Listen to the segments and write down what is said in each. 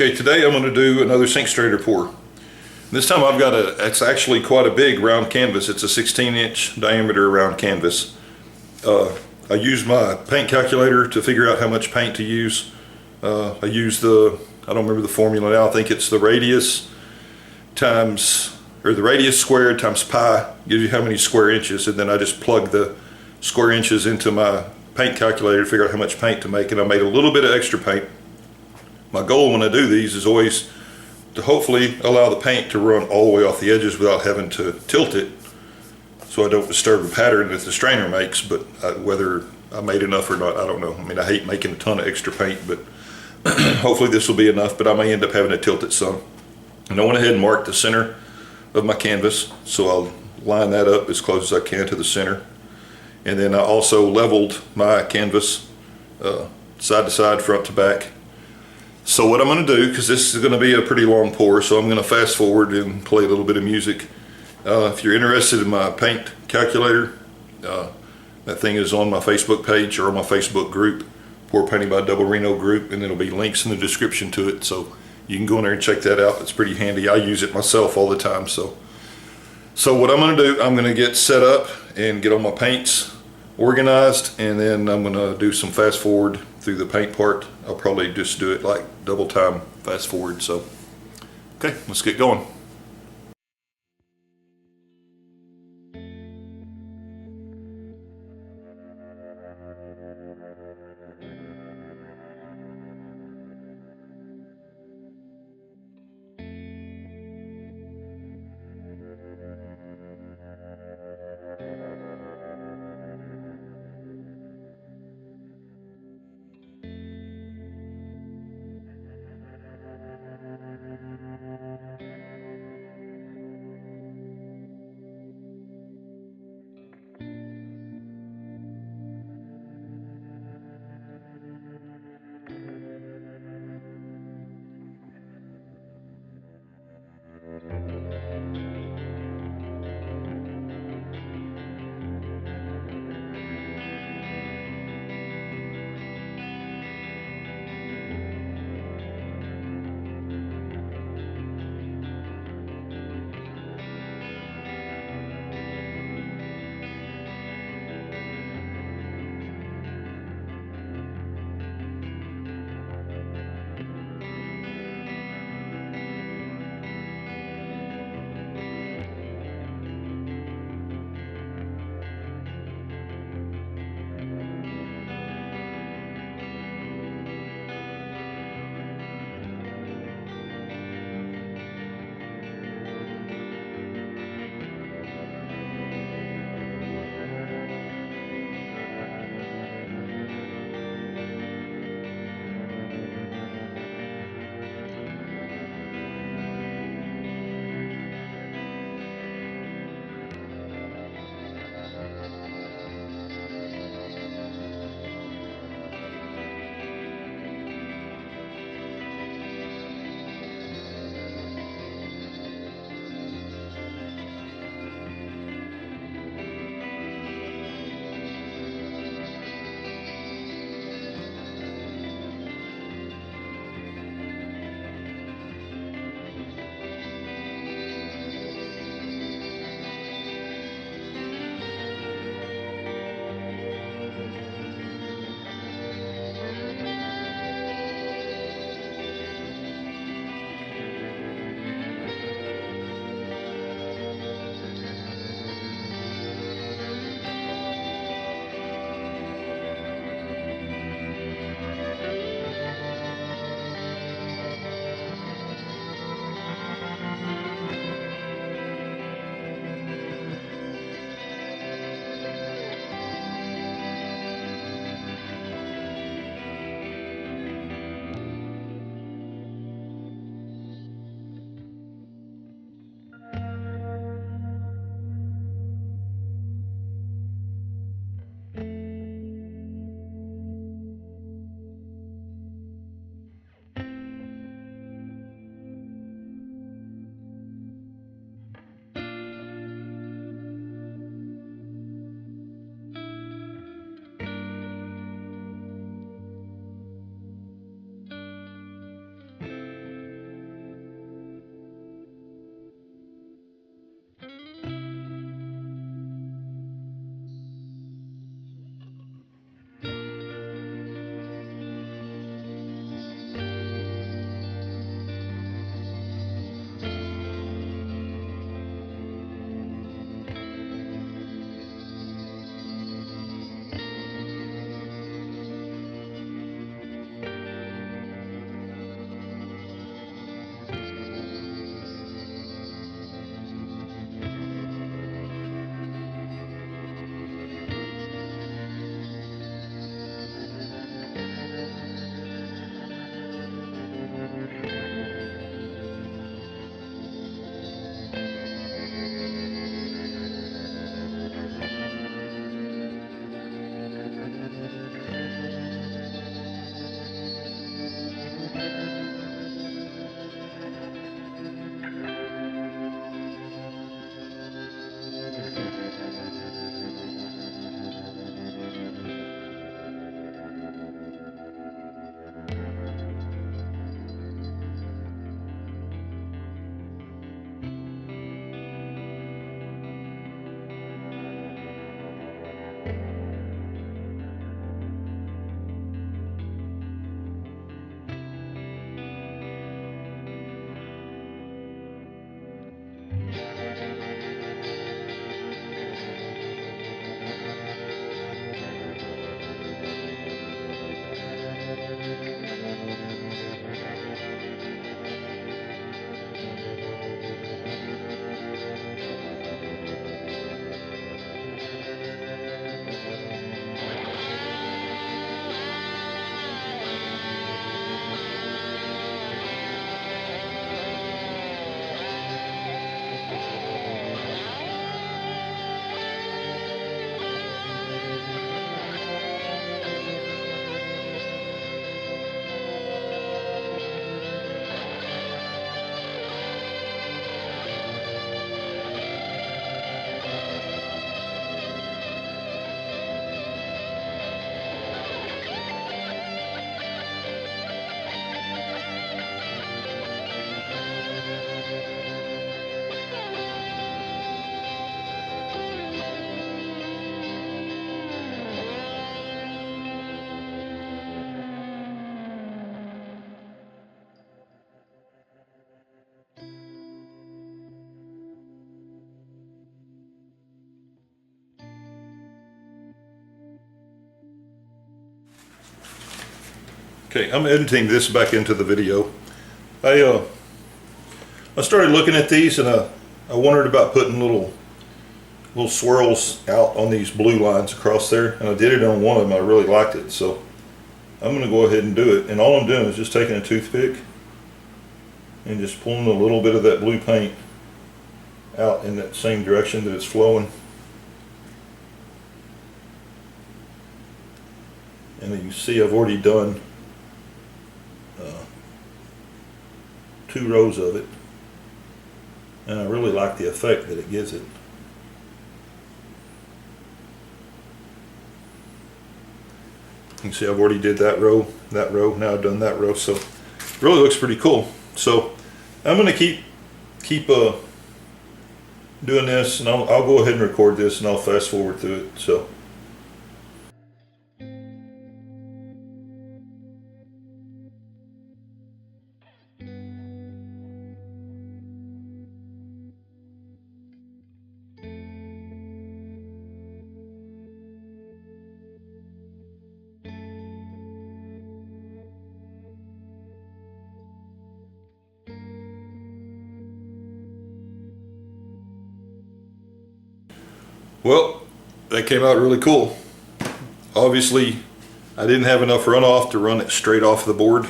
Okay, today I'm going to do another sink strainer pour. This time I've got it's actually quite a big round canvas. It's a 16-inch diameter round canvas. I use my paint calculator to figure out how much paint to use. I use I don't remember the formula now, I think it's the radius squared times pi, gives you how many square inches, and then I just plug the square inches into my paint calculator to figure out how much paint to make, and I made a little bit of extra paint. My goal when I do these is always to hopefully allow the paint to run all the way off the edges without having to tilt it, so I don't disturb the pattern that the strainer makes. But whether I made enough or not, I don't know. I mean, I hate making a ton of extra paint, but hopefully this will be enough, but I may end up having to tilt it some. And I went ahead and marked the center of my canvas, so I'll line that up as close as I can to the center. And then I also leveled my canvas side to side, front to back. So what I'm going to do, because this is going to be a pretty long pour, so I'm going to fast forward and play a little bit of music. If you're interested in my paint calculator, that thing is on my Facebook page or on my Facebook group, Pour Painting by Doublereno group, and there'll be links in the description to it, so you can go in there and check that out. It's pretty handy. I use it myself all the time. So what I'm going to do, I'm going to get set up and get all my paints organized, and then I'm going to do some fast forward through the paint part. I'll probably just do it like double time fast forward. So okay, let's get going. Okay, I'm editing this back into the video. I started looking at these, and I wondered about putting little swirls out on these blue lines across there, and I did it on one of them. I really liked it, so I'm going to go ahead and do it. And all I'm doing is just taking a toothpick and just pulling a little bit of that blue paint out in that same direction that it's flowing. And then you see I've already done 2 rows of it, and I really like the effect that it gives it. You can see I've already did that row, now I've done that row, so it really looks pretty cool. So I'm going to keep doing this, and I'll go ahead and record this, and I'll fast forward through it. So well, that came out really cool. Obviously, I didn't have enough runoff to run it straight off the board.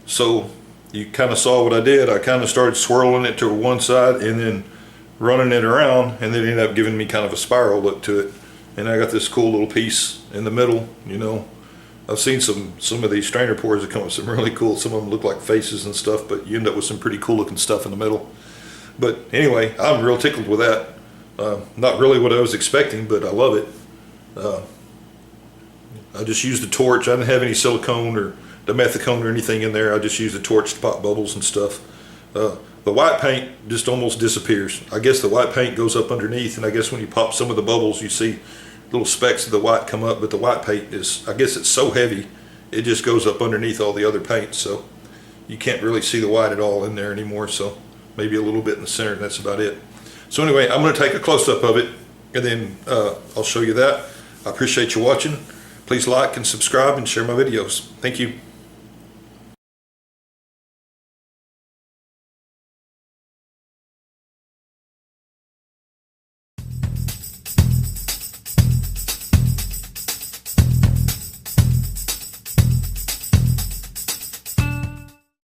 So you kind of saw what I did. I kind of started swirling it to one side and then running it around, and then it ended up giving me kind of a spiral look to it. And I got this cool little piece in the middle. You know, I've seen some of these strainer pours that come with some really cool, some of them look like faces and stuff, but you end up with some pretty cool looking stuff in the middle. But anyway, I'm real tickled with that. Not really what I was expecting, but I love it. I just used the torch. I didn't have any silicone or dimethicone or anything in there. I just used the torch to pop bubbles and stuff. The white paint just almost disappears. I guess the white paint goes up underneath, and I guess when you pop some of the bubbles, you see little specks of the white come up, but the white paint is, I guess it's so heavy, it just goes up underneath all the other paint, so you can't really see the white at all in there anymore, so maybe a little bit in the center, and that's about it. So anyway, I'm going to take a close-up of it, and then I'll show you that. I appreciate you watching. Please like and subscribe and share my videos. Thank you.